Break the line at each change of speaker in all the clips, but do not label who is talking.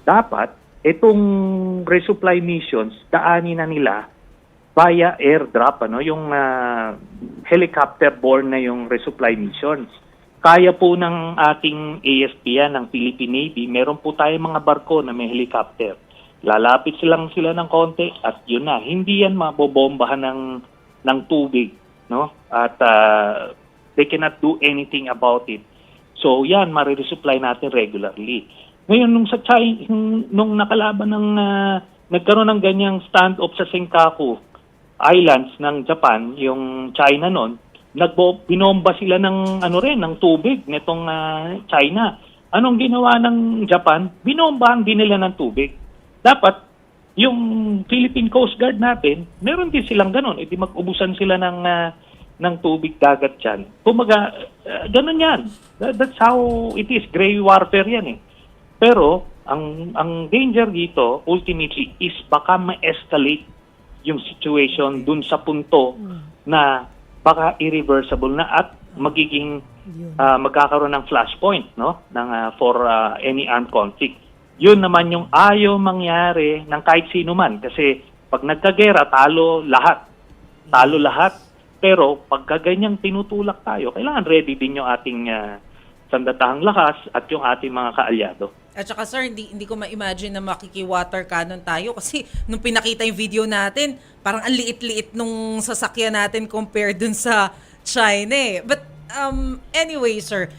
dapat itong resupply missions, daanin na nila via airdrop, yung helicopter-borne na yung resupply missions. Kaya po ng ating ASPN, ng Philippine Navy, meron po tayong mga barko na may helicopter. Lalapit silang sila ng konti at yun na, hindi yan mabobombahan ng tubig, no? At they cannot do anything about it. So yan, mariresupply natin regularly. Ngayon, nung nakalaban ng nagkaroon ng ganyang standoff sa Senkaku Islands ng Japan, yung China noon, binomba sila ng ng tubig nitong China. Anong ginawa ng Japan? Binombahan din nila ng tubig. Dapat yung Philippine Coast Guard natin, meron din silang ganun. Di mag-ubusan sila ng tubig dagat diyan. Kumaga ganun 'yan. That's how it is. Gray warfare 'yan eh. Pero ang danger dito ultimately is baka ma-escalate yung situation dun sa punto na baka irreversible na at magiging magkakaroon ng flashpoint, no, for any armed conflict. Yun naman yung ayaw mangyari ng kahit sino man kasi pag nagkagera talo lahat. Pero pagka ganyang tinutulak tayo, kailangan ready din yung ating sandatahang lakas at yung ating mga kaalyado.
At saka sir, hindi ko ma-imagine na makiki-water cannon tayo kasi nung pinakita yung video natin, parang ang liit-liit nung sasakyan natin compared dun sa China eh. But anyway sir,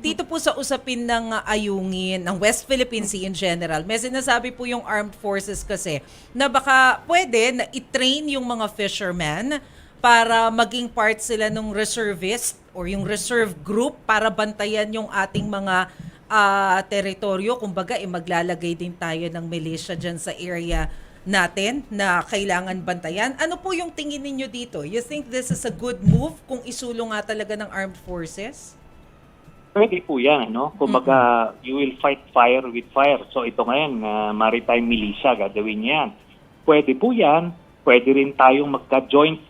dito po sa usapin ng ayungin, ng West Philippine Sea in general, may sinasabi po yung armed forces kasi na baka pwede na i-train yung mga fishermen para maging part sila ng reservist or yung reserve group para bantayan yung ating mga teritoryo. Kumbaga, maglalagay din tayo ng militia dyan sa area natin na kailangan bantayan. Ano po yung tingin ninyo dito? You think this is a good move kung isulong nga talaga ng armed forces?
Pwede po yan, no? Kumbaga, you will fight fire with fire. So ito ngayon, maritime militia, gagawin yan. Pwede po yan. Pwede rin tayong magka-joint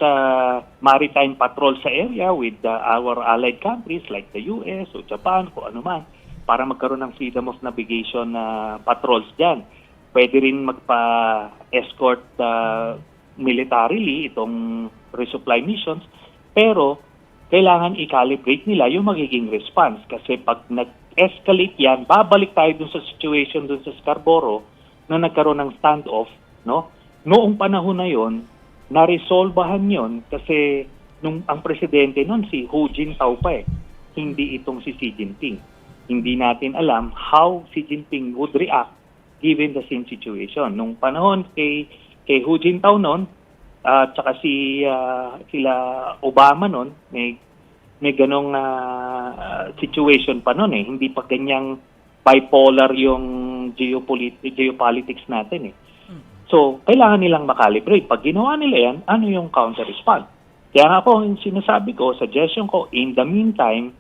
maritime patrol sa area with our allied countries like the US o Japan, kung ano man, para magkaroon ng freedom of navigation patrols dyan. Pwede rin magpa-escort militarily itong resupply missions, pero kailangan i-calibrate nila yung magiging response. Kasi pag nag-escalate yan, babalik tayo dun sa situation dun sa Scarborough na nagkaroon ng standoff, no? Noong panahon na yon, na-resolbahan yon kasi ang presidente nun si Hu Jintao pa hindi itong si Xi Jinping. Hindi natin alam how Xi Jinping would react given the same situation. Nung panahon kay Hu Jintao noon, at saka sila Obama noon, may ganong situation pa noon eh. Hindi pa ganyang bipolar yung geopolitics natin eh. So, kailangan nilang makalibrate. Pag ginawa nila yan, ano yung counter-response? Kaya nga po, yung sinasabi ko, suggestion ko, in the meantime,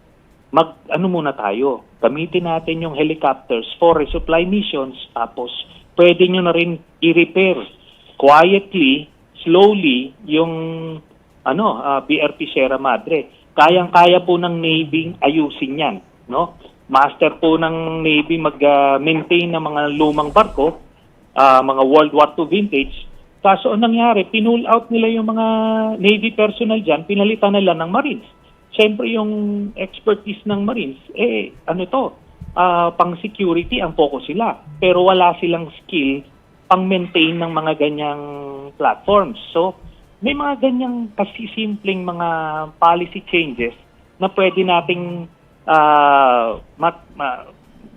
muna tayo. Gamitin natin yung helicopters for resupply missions, tapos pwede nyo na rin i-repair quietly, slowly, yung BRP Sierra Madre. Kayang-kaya po ng Navy ayusin yan, no? Master po ng Navy mag-maintain ng mga lumang barko, mga World War II vintage. Kaso ang nangyari, pinull out nila yung mga Navy personnel dyan, pinalitan nila ng Marines. Siyempre yung expertise ng Marines, pang security ang focus sila. Pero wala silang skill pang maintain ng mga ganyang platforms. So, may mga ganyang kasi simpleng mga policy changes na pwede nating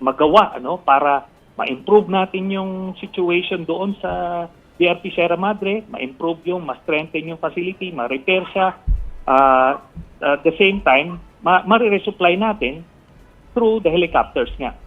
magawa para ma-improve natin yung situation doon sa BRP Sierra Madre, ma-improve ma-strengthen yung facility, ma-repair siya. At the same time, ma-resupply natin through the helicopters nga.